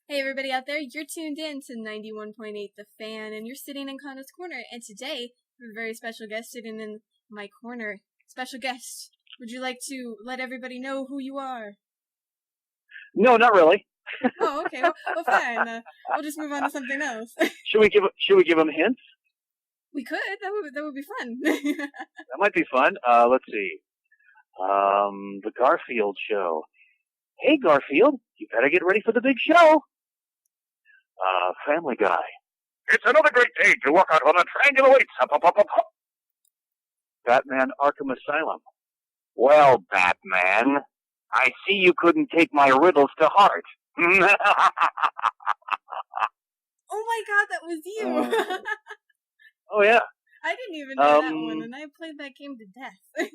Hey everybody out there, you're tuned in to 91.8 The Fan, and you're sitting in Kana's corner, and today we have a very special guest sitting in my corner. Special guest, would you like to let everybody know who you are? No, not really. Oh, okay, well fine, we'll just move on to something else. Should we give them hints? We could, that would be fun. That might be fun. Let's see. The Garfield Show. Hey, Garfield, you better get ready for the big show. Family Guy. It's another great day to walk out on a triangular weights. Hop, hop, hop, hop, hop. Batman Arkham Asylum. Well, Batman, I see you couldn't take my riddles to heart. Oh my god, that was you! Oh, yeah. I didn't even know that one, and I played that game to death.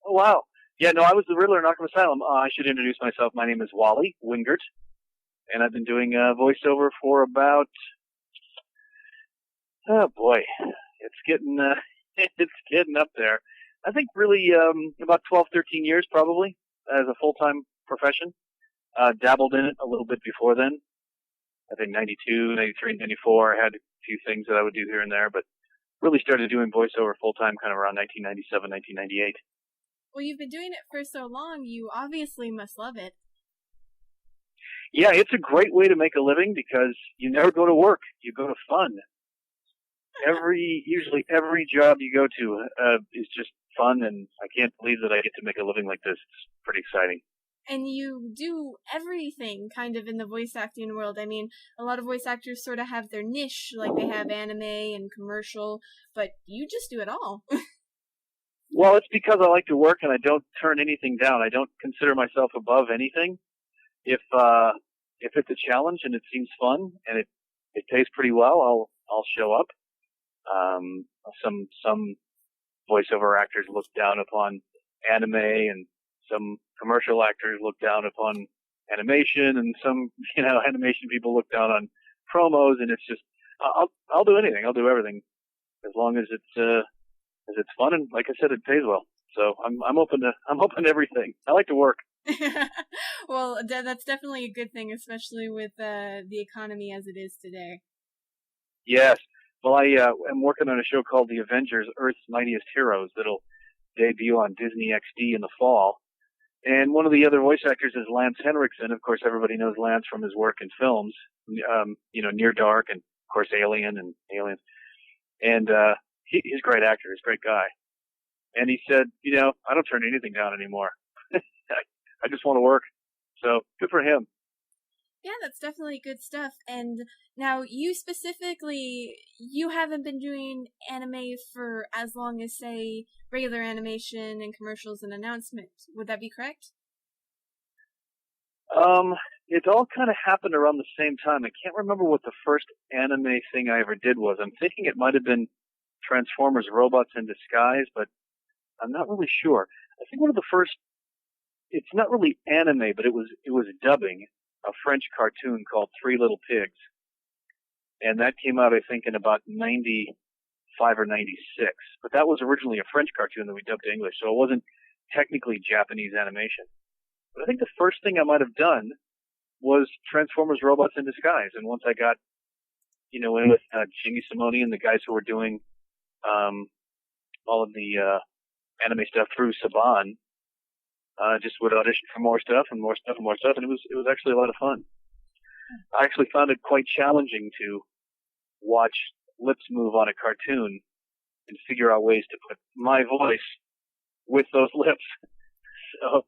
Oh, wow. Yeah, no, I was the Riddler in Arkham Asylum. I should introduce myself. My name is Wally Wingert, and I've been doing voiceover for about, oh boy, it's getting up there. I think really about 12, 13 years probably as a full-time profession. Dabbled in it a little bit before then. I think 92, 93, 94. I had a few things that I would do here and there, but really started doing voiceover full-time kind of around 1997, 1998. Well, you've been doing it for so long, you obviously must love it. Yeah, it's a great way to make a living because you never go to work. You go to fun. Usually every job you go to is just fun, and I can't believe that I get to make a living like this. It's pretty exciting. And you do everything kind of in the voice acting world. I mean, a lot of voice actors sort of have their niche, like they have anime and commercial, but you just do it all. Well, it's because I like to work and I don't turn anything down. I don't consider myself above anything. If it's a challenge and it seems fun and it pays pretty well, I'll show up. Some voiceover actors look down upon anime, and some commercial actors look down upon animation, and some animation people look down on promos. And it's just I'll do anything. I'll do everything as long as it's fun, and like I said, it pays well. So I'm open to everything. I like to work. Well, that's definitely a good thing, especially with the economy as it is today. Yes. Well, I am working on a show called The Avengers: Earth's Mightiest Heroes that'll debut on Disney XD in the fall. And one of the other voice actors is Lance Henriksen. Of course, everybody knows Lance from his work in films, Near Dark, and of course Alien and Aliens. And he's a great actor. He's a great guy. And he said, I don't turn anything down anymore. I just want to work. So good for him. Yeah, that's definitely good stuff. And now you specifically, you haven't been doing anime for as long as, say, regular animation and commercials and announcements. Would that be correct? It all kind of happened around the same time. I can't remember what the first anime thing I ever did was. I'm thinking it might have been Transformers Robots in Disguise, but I'm not really sure. I think one of the first, it's not really anime, but it was dubbing, a French cartoon called Three Little Pigs. And that came out, I think, in about 95 or 96. But that was originally a French cartoon that we dubbed to English, so it wasn't technically Japanese animation. But I think the first thing I might have done was Transformers Robots in Disguise. And once I got, in with Jimmy Simone and the guys who were doing all of the anime stuff through Saban, just would audition for more stuff and more stuff and more stuff, and it was actually a lot of fun. I actually found it quite challenging to watch lips move on a cartoon and figure out ways to put my voice with those lips. So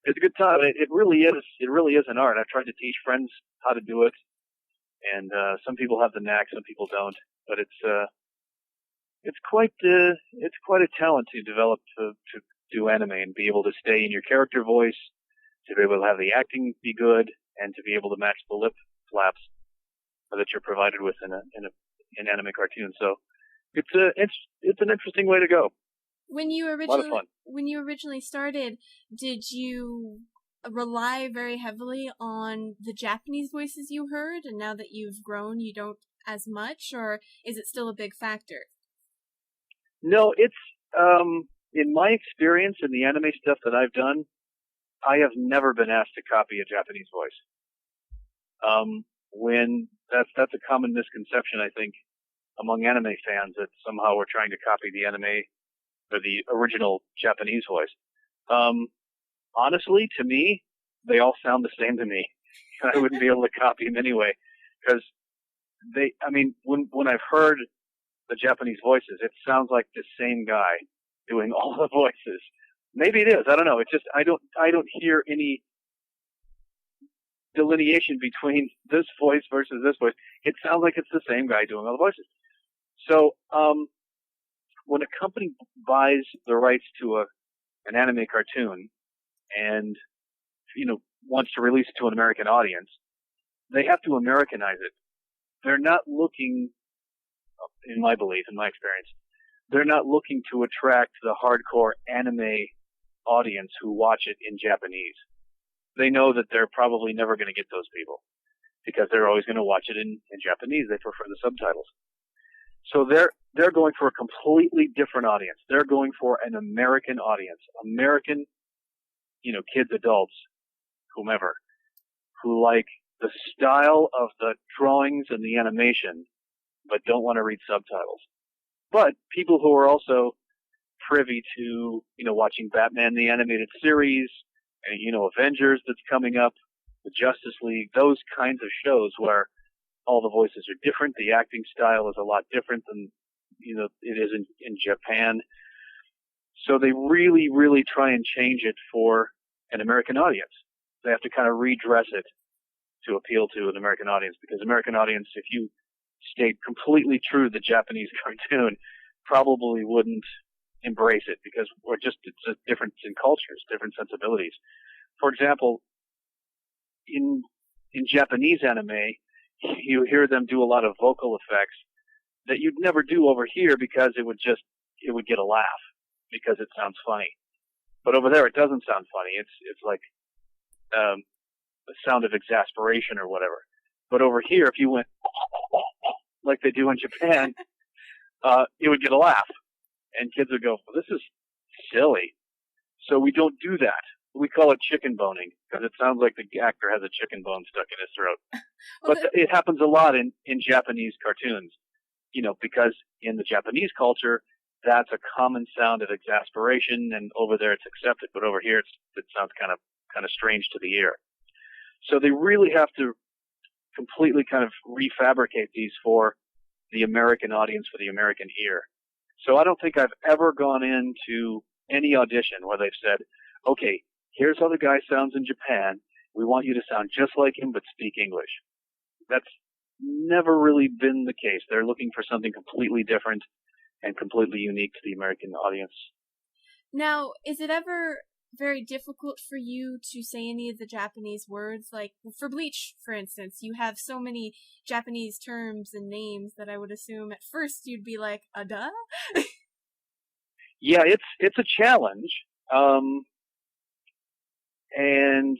it's a good time. It really is an art. I've tried to teach friends how to do it, and some people have the knack, some people don't. But it's quite a talent to develop to do anime and be able to stay in your character voice, to be able to have the acting be good, and to be able to match the lip flaps that you're provided with in an anime cartoon. So it's an interesting way to go. When you a lot of fun. When you originally started, did you rely very heavily on the Japanese voices you heard, and now that you've grown, you don't as much, or is it still a big factor? No, it's in my experience in the anime stuff that I've done, I have never been asked to copy a Japanese voice. when that's a common misconception, I think, among anime fans, that somehow we're trying to copy the anime or the original Japanese voice. Honestly, to me, they all sound the same to me. I wouldn't be able to copy them anyway, because when I've heard the Japanese voices, it sounds like the same guy doing all the voices. Maybe it is. I don't know. It's just I don't hear any delineation between this voice versus this voice. It sounds like it's the same guy doing all the voices. So when a company buys the rights to an anime cartoon and wants to release it to an American audience, they have to Americanize it. They're not looking, in my belief, in my experience, they're not looking to attract the hardcore anime audience who watch it in Japanese. They know that they're probably never going to get those people because they're always going to watch it in Japanese. They prefer the subtitles. So they're going for a completely different audience. They're going for an American audience, American, kids, adults, whomever, who like the style of the drawings and the animation, but don't want to read subtitles. But people who are also privy to, watching Batman the Animated Series, and, Avengers that's coming up, the Justice League, those kinds of shows where all the voices are different, the acting style is a lot different than, it is in Japan. So they really, really try and change it for an American audience. They have to kind of redress it to appeal to an American audience, because American audience, if you stayed completely true to the Japanese cartoon, probably wouldn't embrace it, because it's a difference in cultures, different sensibilities. For example, in Japanese anime, you hear them do a lot of vocal effects that you'd never do over here, because it would get a laugh because it sounds funny. But over there, it doesn't sound funny. It's like the sound of exasperation or whatever. But over here, if you went like they do in Japan, it would get a laugh, and kids would go, "Well, this is silly." So we don't do that. We call it chicken boning, because it sounds like the actor has a chicken bone stuck in his throat. But it happens a lot in Japanese cartoons, because in the Japanese culture, that's a common sound of exasperation, and over there it's accepted. But over here, it sounds kind of strange to the ear. So they really have to completely kind of refabricate these for the American audience, for the American ear. So I don't think I've ever gone into any audition where they've said, okay, here's how the guy sounds in Japan. We want you to sound just like him, but speak English. That's never really been the case. They're looking for something completely different and completely unique to the American audience. Now, is it ever very difficult for you to say any of the Japanese words? Like, for Bleach, for instance, you have so many Japanese terms and names that I would assume at first you'd be like, duh? Yeah, it's a challenge. And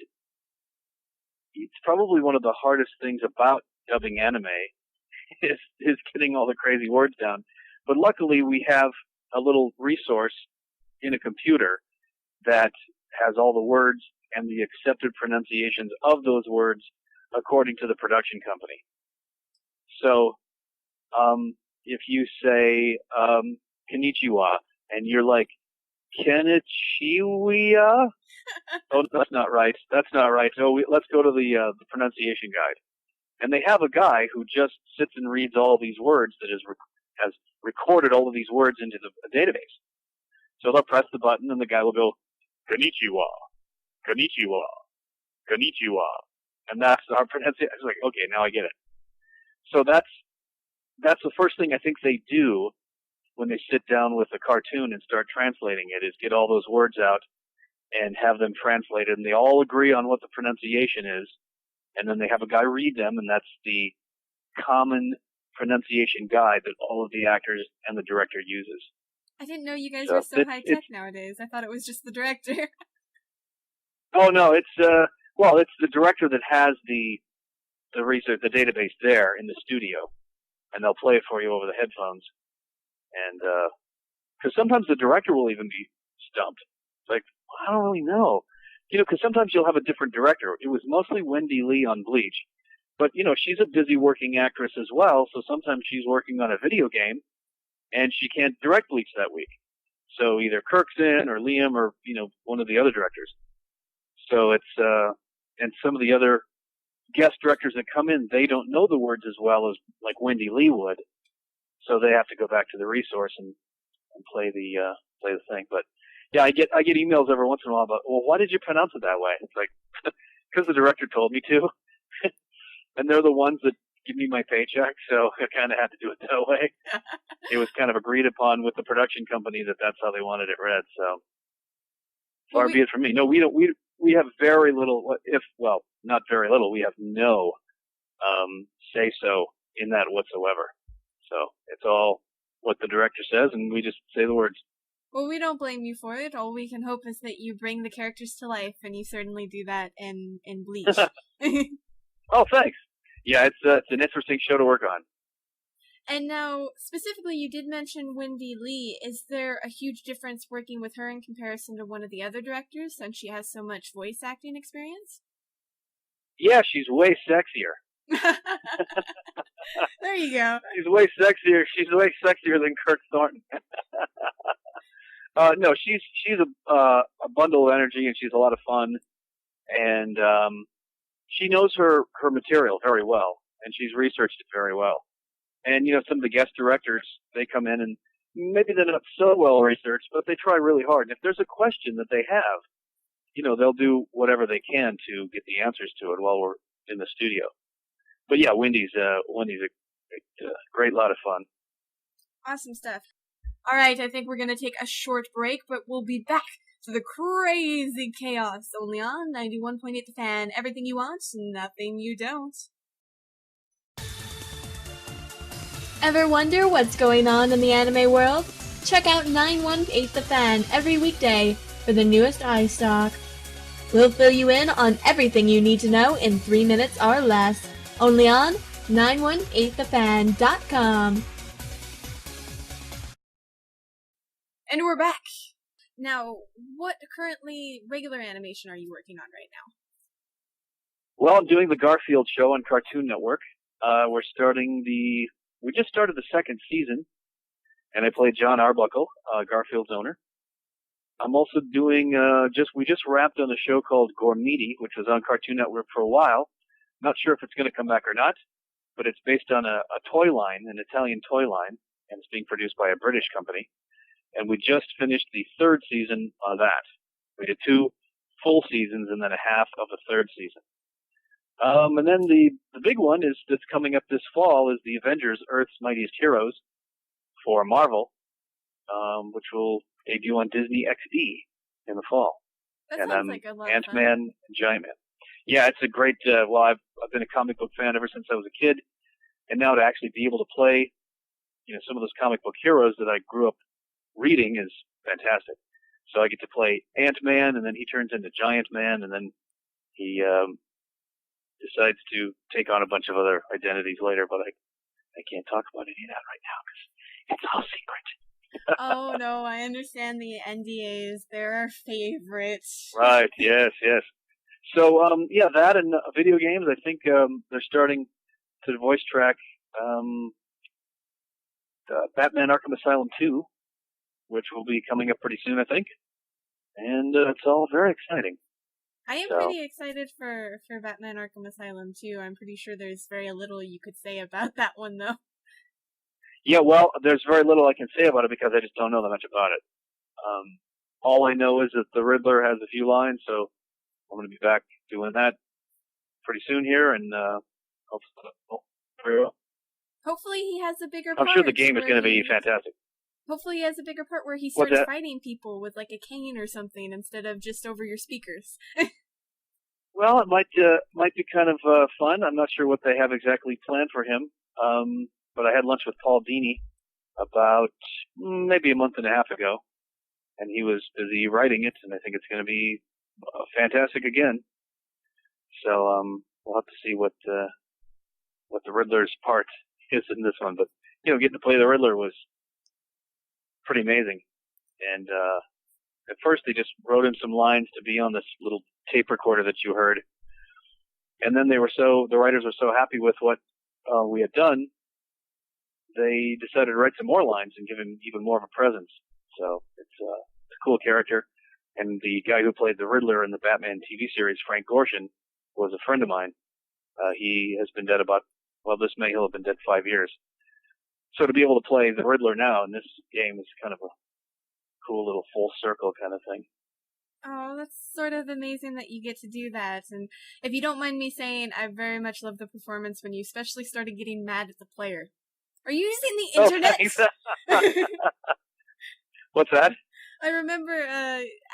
it's probably one of the hardest things about dubbing anime is getting all the crazy words down. But luckily we have a little resource in a computer that has all the words and the accepted pronunciations of those words according to the production company. So, if you say, konnichiwa, and you're like, konnichiwa? Oh, that's not right. That's not right. So let's go to the pronunciation guide. And they have a guy who just sits and reads all these words that has recorded all of these words into the database. So they'll press the button and the guy will go, konnichiwa, konnichiwa, konnichiwa. And that's our pronunciation. It's like, okay, now I get it. So that's the first thing I think they do when they sit down with a cartoon and start translating it, is get all those words out and have them translated, and they all agree on what the pronunciation is, and then they have a guy read them, and that's the common pronunciation guide that all of the actors and the director uses. I didn't know you guys were so high-tech nowadays. I thought it was just the director. Oh, no, it's the director that has the research, the database there in the studio, and they'll play it for you over the headphones. And, cause sometimes the director will even be stumped. Like, I don't really know. Cause sometimes you'll have a different director. It was mostly Wendy Lee on Bleach. But, she's a busy working actress as well, so sometimes she's working on a video game, and she can't direct Bleach that week. So either Kirk's in, or Liam, or, one of the other directors. So it's, and some of the other guest directors that come in, they don't know the words as well as, like, Wendy Lee would. So they have to go back to the resource and play the thing. But, yeah, I get emails every once in a while about, well, why did you pronounce it that way? It's like, because the director told me to. And they're the ones that give me my paycheck, so I kind of had to do it that way. It was kind of agreed upon with the production company that that's how they wanted it read, so far be it from me. No, we don't. We have very little, not very little. We have no say so in that whatsoever. So it's all what the director says, and we just say the words. Well, we don't blame you for it. All we can hope is that you bring the characters to life, and you certainly do that in Bleach. Oh, thanks. Yeah, it's an interesting show to work on. And now, specifically, you did mention Wendy Lee. Is there a huge difference working with her in comparison to one of the other directors, since she has so much voice acting experience? Yeah, she's way sexier. There you go. She's way sexier. She's way sexier than Kirk Thornton. No, she's a bundle of energy, and she's a lot of fun, and she knows her material very well, and she's researched it very well. And, some of the guest directors, they come in and maybe they're not so well researched, but they try really hard. And if there's a question that they have, they'll do whatever they can to get the answers to it while we're in the studio. But yeah, Wendy's a great lot of fun. Awesome stuff. All right, I think we're going to take a short break, but we'll be back to the crazy chaos only on 91.8 The Fan. Everything you want, nothing you don't. Ever wonder what's going on in the anime world? Check out 918 The Fan every weekday for the newest iStock. We'll fill you in on everything you need to know in 3 minutes or less. Only on 918thefan.com. And we're back. Now, what currently regular animation are you working on right now? Well, I'm doing the Garfield show on Cartoon Network. We just started the second season, and I played John Arbuckle, Garfield's owner. I'm also doing, we just wrapped on a show called Gormiti, which was on Cartoon Network for a while. Not sure if it's going to come back or not, but it's based on a toy line, an Italian toy line, and it's being produced by a British company. And we just finished the third season of that. We did 2 full seasons and then a half of a third season. And then the big one that's coming up this fall is the Avengers: Earth's Mightiest Heroes for Marvel, which will debut on Disney XD in the fall. That sounds like a lot of fun. Ant-Man and Giant Man. Yeah, it's a great. I've been a comic book fan ever since I was a kid, and now to actually be able to play, some of those comic book heroes that I grew up reading is fantastic. So I get to play Ant-Man, and then he turns into Giant Man, and then he decides to take on a bunch of other identities later, but I can't talk about any of that right now because it's all secret. Oh, no, I understand the NDAs. They're our favorites. Right, yes. So, that and video games, I think they're starting to voice track Batman Arkham Asylum 2, which will be coming up pretty soon, I think. And it's all very exciting. I am pretty excited for Batman Arkham Asylum, too. I'm pretty sure there's very little you could say about that one, though. Yeah, well, there's very little I can say about it because I just don't know that much about it. All I know is that the Riddler has a few lines, so I'm going to be back doing that pretty soon here, and hopefully he has a bigger part. I'm sure the game is going to be fantastic. Hopefully he has a bigger part where he starts fighting people with like a cane or something instead of just over your speakers. Well, it might be kind of fun. I'm not sure what they have exactly planned for him. But I had lunch with Paul Dini about maybe a month and a half ago, and he was busy writing it, and I think it's going to be fantastic again. So we'll have to see what the Riddler's part is in this one. But getting to play the Riddler was pretty amazing. And at first they just wrote him some lines to be on this little tape recorder that you heard. And then the writers were so happy with what we had done, they decided to write some more lines and give him even more of a presence. So it's a cool character. And the guy who played the Riddler in the Batman TV series, Frank Gorshin, was a friend of mine. He has been dead this May he'll have been dead 5 years. So to be able to play the Riddler now in this game is kind of a cool little full circle kind of thing. Oh, that's sort of amazing that you get to do that. And if you don't mind me saying, I very much love the performance when you especially started getting mad at the player. Are you using the internet? What's that? I remember,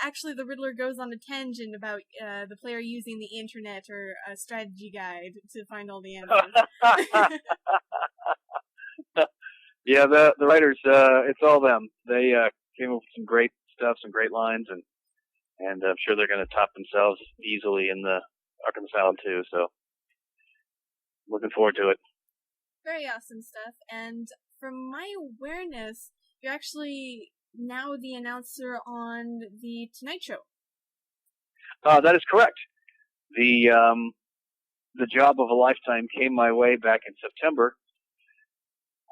actually the Riddler goes on a tangent about the player using the internet or a strategy guide to find all the answers. Yeah, the writers, it's all them. They came up with some great stuff, some great lines, and I'm sure they're going to top themselves easily in the Arkham Asylum too, so looking forward to it. Very awesome stuff, and from my awareness, you're actually now the announcer on the Tonight Show. That is correct. The job of a lifetime came my way back in September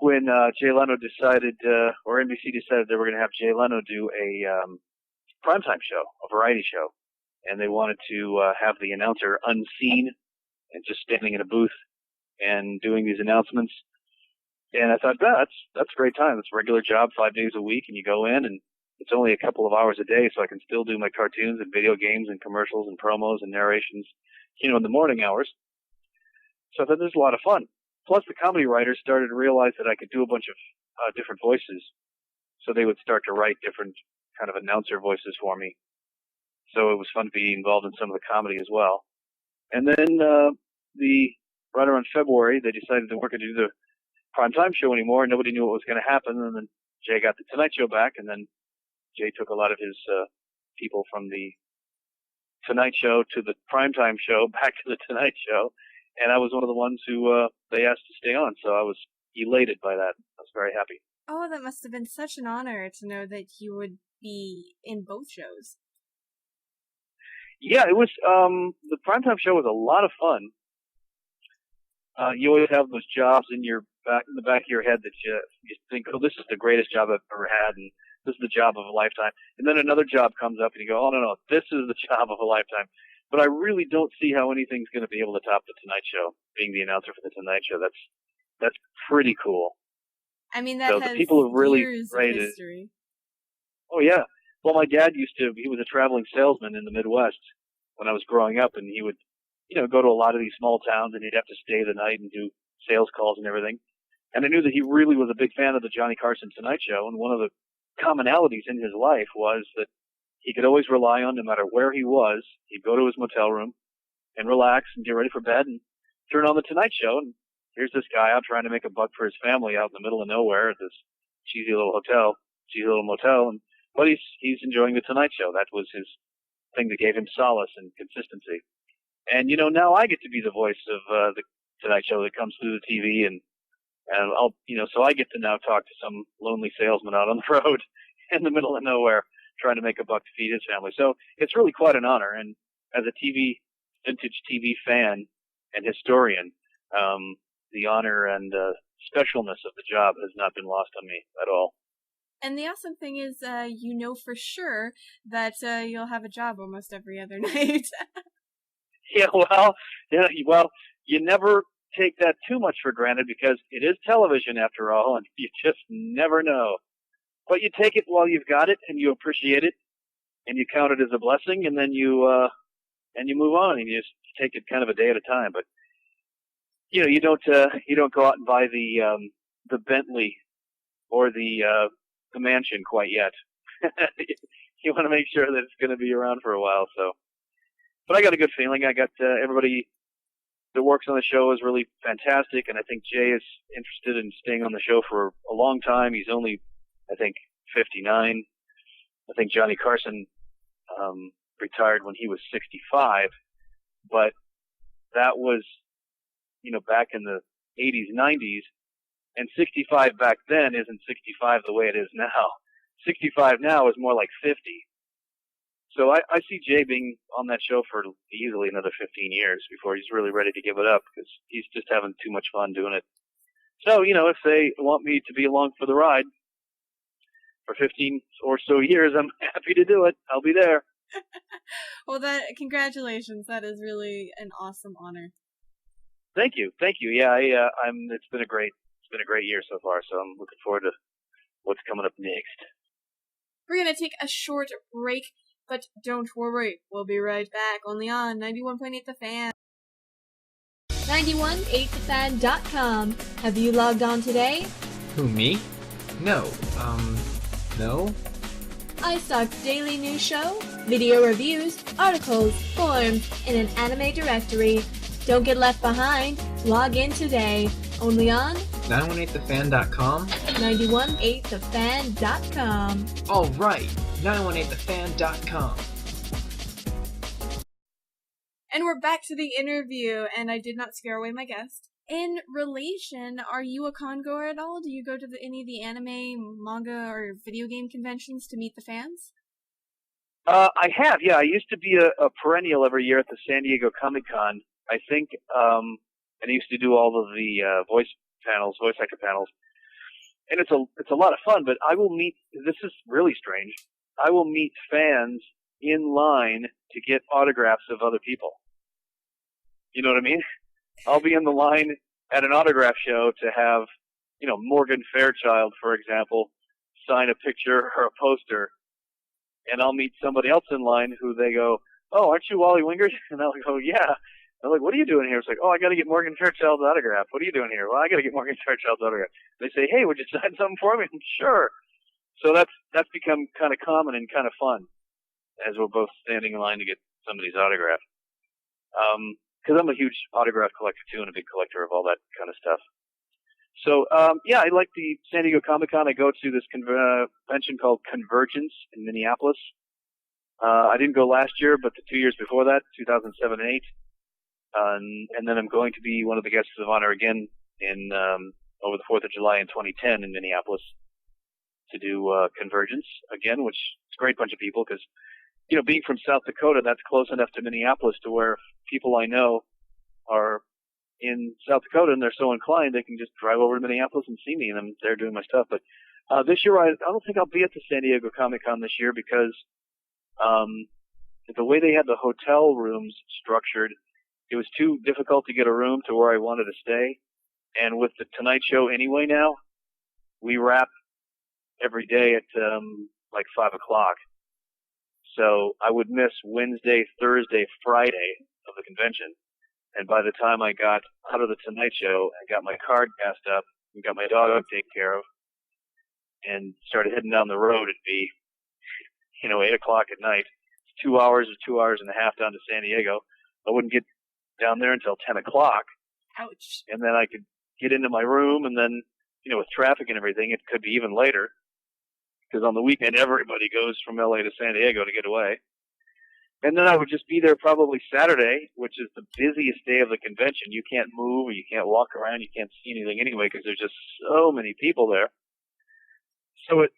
when Jay Leno decided, or NBC decided they were going to have Jay Leno do a primetime show, a variety show, and they wanted to have the announcer unseen and just standing in a booth and doing these announcements. And I thought, that's a great time. It's a regular job, 5 days a week, and you go in, and it's only a couple of hours a day, so I can still do my cartoons and video games and commercials and promos and narrations, in the morning hours. So I thought this was a lot of fun. Plus, the comedy writers started to realize that I could do a bunch of different voices, so they would start to write different kind of announcer voices for me. So it was fun to be involved in some of the comedy as well. And then right around February, they decided they weren't going to do the primetime show anymore, and nobody knew what was going to happen. And then Jay got the Tonight Show back, and then Jay took a lot of his people from the Tonight Show to the primetime show back to the Tonight Show, and I was one of the ones who they asked to stay on, so I was elated by that. I was very happy. Oh, that must have been such an honor to know that you would be in both shows. Yeah, it was, the primetime show was a lot of fun. You always have those jobs in the back of your head that you think, oh, this is the greatest job I've ever had, and this is the job of a lifetime. And then another job comes up, and you go, oh, no, this is the job of a lifetime. But I really don't see how anything's going to be able to top the Tonight Show, being the announcer for the Tonight Show. That's pretty cool. I mean, that has the people have really years of history. Oh, yeah. Well, my dad he was a traveling salesman in the Midwest when I was growing up, and he would, go to a lot of these small towns, and he'd have to stay the night and do sales calls and everything. And I knew that he really was a big fan of the Johnny Carson Tonight Show, and one of the commonalities in his life was that he could always rely on, no matter where he was, he'd go to his motel room and relax and get ready for bed and turn on the Tonight Show, and here's this guy out trying to make a buck for his family out in the middle of nowhere at this cheesy little motel, but he's enjoying the Tonight Show. That was his thing that gave him solace and consistency. And now I get to be the voice of the Tonight Show that comes through the TV, and I'll so I get to now talk to some lonely salesman out on the road in the middle of nowhere trying to make a buck to feed his family. So it's really quite an honor. And as a vintage TV fan and historian, the honor and specialness of the job has not been lost on me at all. And the awesome thing is, for sure that you'll have a job almost every other night. Well, you never take that too much for granted because it is television after all, and you just never know. But you take it while you've got it, and you appreciate it, and you count it as a blessing, and then you move on, and you just take it kind of a day at a time. But you don't go out and buy the Bentley or the mansion quite yet. You want to make sure that it's going to be around for a while. So, but I got a good feeling. I got everybody that works on the show is really fantastic, and I think Jay is interested in staying on the show for a long time. He's only, I think, 59. I think Johnny Carson retired when he was 65, but that was, back in the 80s, 90s, and 65 back then isn't 65 the way it is now. 65 now is more like 50. So I see Jay being on that show for easily another 15 years before he's really ready to give it up because he's just having too much fun doing it. So, if they want me to be along for the ride for 15 or so years, I'm happy to do it. I'll be there. Well, congratulations. That is really an awesome honor. Thank you. Yeah, it's been a great year so far, so I'm looking forward to what's coming up next. We're going to take a short break, but don't worry. We'll be right back, only on 91.8 The Fan. 91.8thefan.com. Have you logged on today? Who, me? No. No? iStock's daily news show, video reviews, articles, forums, and an anime directory. Don't get left behind. Log in today. Only on 918thefan.com? 918thefan.com. All right, 918thefan.com. And we're back to the interview, and I did not scare away my guest. In relation, are you a con-goer at all? Do you go to any of the anime, manga, or video game conventions to meet the fans? I have, yeah. I used to be a perennial every year at the San Diego Comic-Con. I think, and I used to do all of the voice actor panels. And it's a lot of fun, but I will meet, this is really strange, I will meet fans in line to get autographs of other people. You know what I mean? I'll be in the line at an autograph show to have, Morgan Fairchild, for example, sign a picture or a poster, and I'll meet somebody else in line who they go, "Oh, aren't you Wally Wingert?" And I'll go, "Yeah." I'm like, "What are you doing here?" It's like, "Oh, I got to get Morgan Fairchild's autograph." "What are you doing here?" "Well, I got to get Morgan Fairchild's autograph." They say, "Hey, would you sign something for me?" "Sure." So that's become kind of common and kind of fun as we're both standing in line to get somebody's autograph. Because I'm a huge autograph collector too, and a big collector of all that kind of stuff. So, yeah, I like the San Diego Comic-Con. I go to this convention called Convergence in Minneapolis. I didn't go last year, but the 2 years before that, 2007 and 8. And then I'm going to be one of the guests of honor again in over the 4th of July in 2010 in Minneapolis to do Convergence again, which is a great bunch of people because, being from South Dakota, that's close enough to Minneapolis to where people I know are in South Dakota and they're so inclined, they can just drive over to Minneapolis and see me, and I'm there doing my stuff. But this year, I don't think I'll be at the San Diego Comic-Con this year because the way they had the hotel rooms structured, it was too difficult to get a room to where I wanted to stay. And with the Tonight Show anyway now, we wrap every day at like 5 o'clock. So I would miss Wednesday, Thursday, Friday of the convention. And by the time I got out of the Tonight Show and got my card passed up and got my dog taken care of and started heading down the road, it'd be, 8 o'clock at night. It's 2 hours or 2 hours and a half down to San Diego. I wouldn't get down there until 10 o'clock. Ouch. And then I could get into my room, and then, with traffic and everything, it could be even later. Because on the weekend, everybody goes from LA to San Diego to get away. And then I would just be there probably Saturday, which is the busiest day of the convention. You can't move, or you can't walk around, you can't see anything anyway, because there's just so many people there. So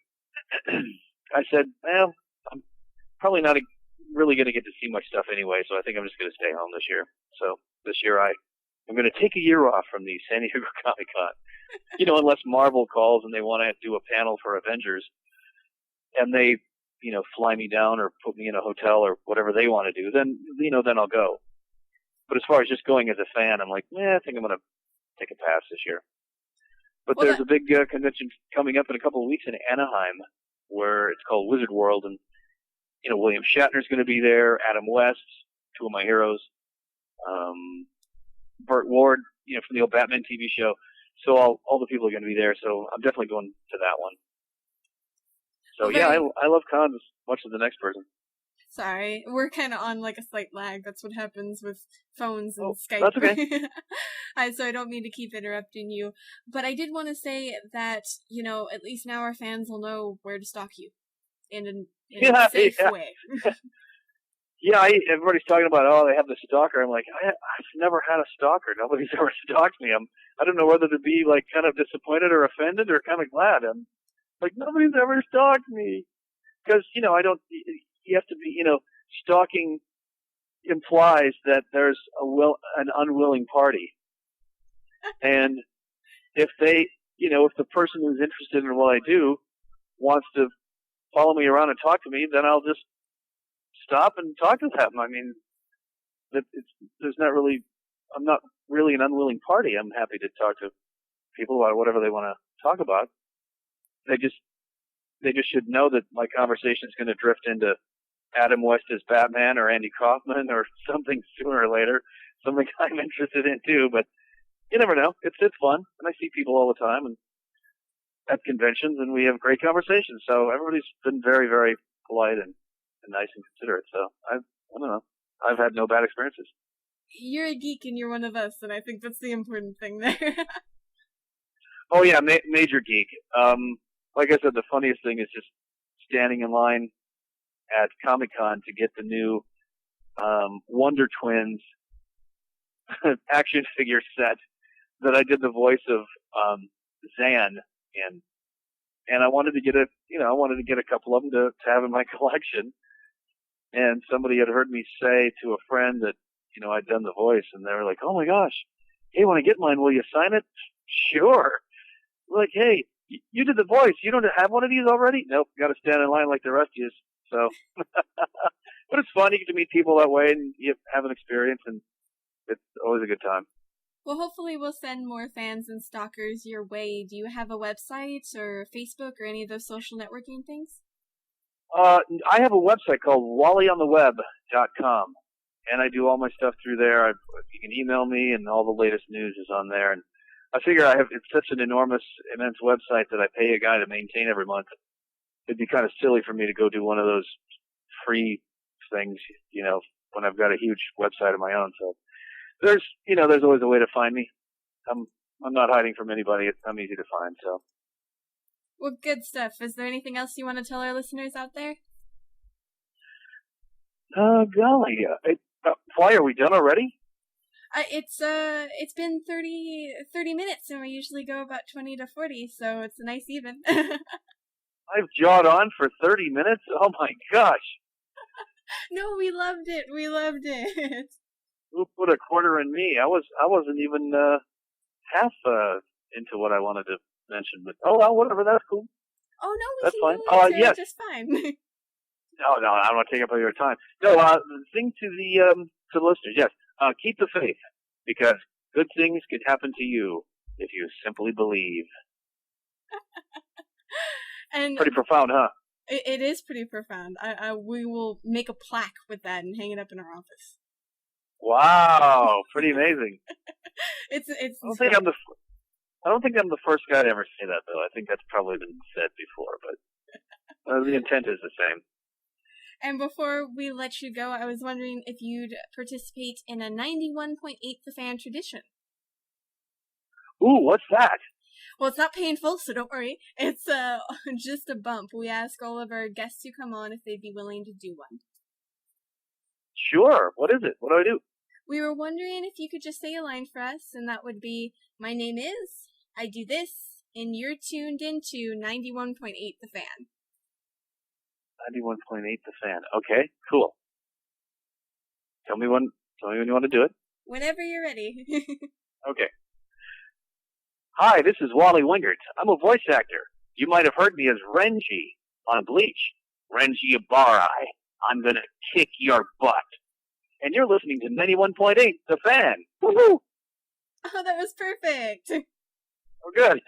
I said, well, I'm probably not really going to get to see much stuff anyway, so I think I'm just going to stay home this year. So this year I'm going to take a year off from the San Diego Comic-Con. Unless Marvel calls and they want to do a panel for Avengers, and they, fly me down or put me in a hotel or whatever they want to do, then, then I'll go. But as far as just going as a fan, I'm like, I think I'm going to take a pass this year. But there's a big convention coming up in a couple of weeks in Anaheim where it's called Wizard World, and William Shatner's going to be there, Adam West, two of my heroes, Burt Ward, from the old Batman TV show. So all the people are going to be there, so I'm definitely going to that one. So yeah, I love cons as much as the next person. Sorry, we're kind of on like a slight lag. That's what happens with phones and Skype. That's okay. So I don't mean to keep interrupting you, but I did want to say that, at least now our fans will know where to stalk you in a safe way. Yeah, everybody's talking about, they have the stalker. I'm like, I've never had a stalker. Nobody's ever stalked me. I don't know whether to be like kind of disappointed or offended or kind of glad. I'm like, nobody's ever stalked me. Because, you have to be, stalking implies that there's an unwilling party. And if if the person who's interested in what I do wants to follow me around and talk to me, then I'll just stop and talk to them. I mean, I'm not really an unwilling party. I'm happy to talk to people about whatever they want to talk about. They just should know that my conversation is going to drift into Adam West as Batman or Andy Kaufman or something sooner or later, something I'm interested in too. But you never know. It's fun, and I see people all the time and at conventions, and we have great conversations. So everybody's been very, very polite and nice and considerate. So I don't know. I've had no bad experiences. You're a geek and you're one of us, and I think that's the important thing there. Oh yeah, major geek. Like I said, the funniest thing is just standing in line at Comic-Con to get the new Wonder Twins action figure set that I did the voice of Zan in, and I wanted to get a couple of them to have in my collection. And somebody had heard me say to a friend that I'd done the voice, and they were like, "Oh my gosh, hey, when I get mine, will you sign it?" Sure. Like, hey, you did the voice. You don't have one of these already? Nope. Got to stand in line like the rest of you. So, but it's fun. You get to meet people that way, and you have an experience, and it's always a good time. Well, hopefully we'll send more fans and stalkers your way. Do you have a website or Facebook or any of those social networking things? I have a website called wallyontheweb.com, and I do all my stuff through there. You can email me, and all the latest news is on there. And I figure it's such an immense website that I pay a guy to maintain every month. It'd be kind of silly for me to go do one of those free things, when I've got a huge website of my own. So there's always a way to find me. I'm not hiding from anybody. I'm easy to find. So. Well, good stuff. Is there anything else you want to tell our listeners out there? Golly, why are we done already? It's been 30 minutes, and we usually go about 20 to 40, so it's a nice even. I've jawed on for 30 minutes? Oh my gosh. No, we loved it. We loved it. Who put a quarter in me? I wasn't even half into what I wanted to mention, but well, whatever, that's cool. Oh no, that's we fine. can Yes. just fine. No, I don't want to take up all your time. No, the thing to the listeners, yes, keep the faith, because good things can happen to you if you simply believe. And pretty profound, huh? It is pretty profound. We will make a plaque with that and hang it up in our office. Wow, pretty amazing. It's. I don't think I'm the first guy to ever say that, though. I think that's probably been said before, but the intent is the same. And before we let you go, I was wondering if you'd participate in a 91.8 The Fan tradition. Ooh, what's that? Well, it's not painful, so don't worry. It's just a bump. We ask all of our guests who come on if they'd be willing to do one. Sure. What is it? What do I do? We were wondering if you could just say a line for us, and that would be, "My name is, I do this, and you're tuned into 91.8 The Fan." 91.8 The Fan. Okay, cool. Tell me when you want to do it. Whenever you're ready. Okay. Hi, this is Wally Wingert. I'm a voice actor. You might have heard me as Renji on Bleach. Renji Ibarra. I'm gonna kick your butt. And you're listening to 91.8 The Fan. Woohoo! Oh, that was perfect. Oh, good.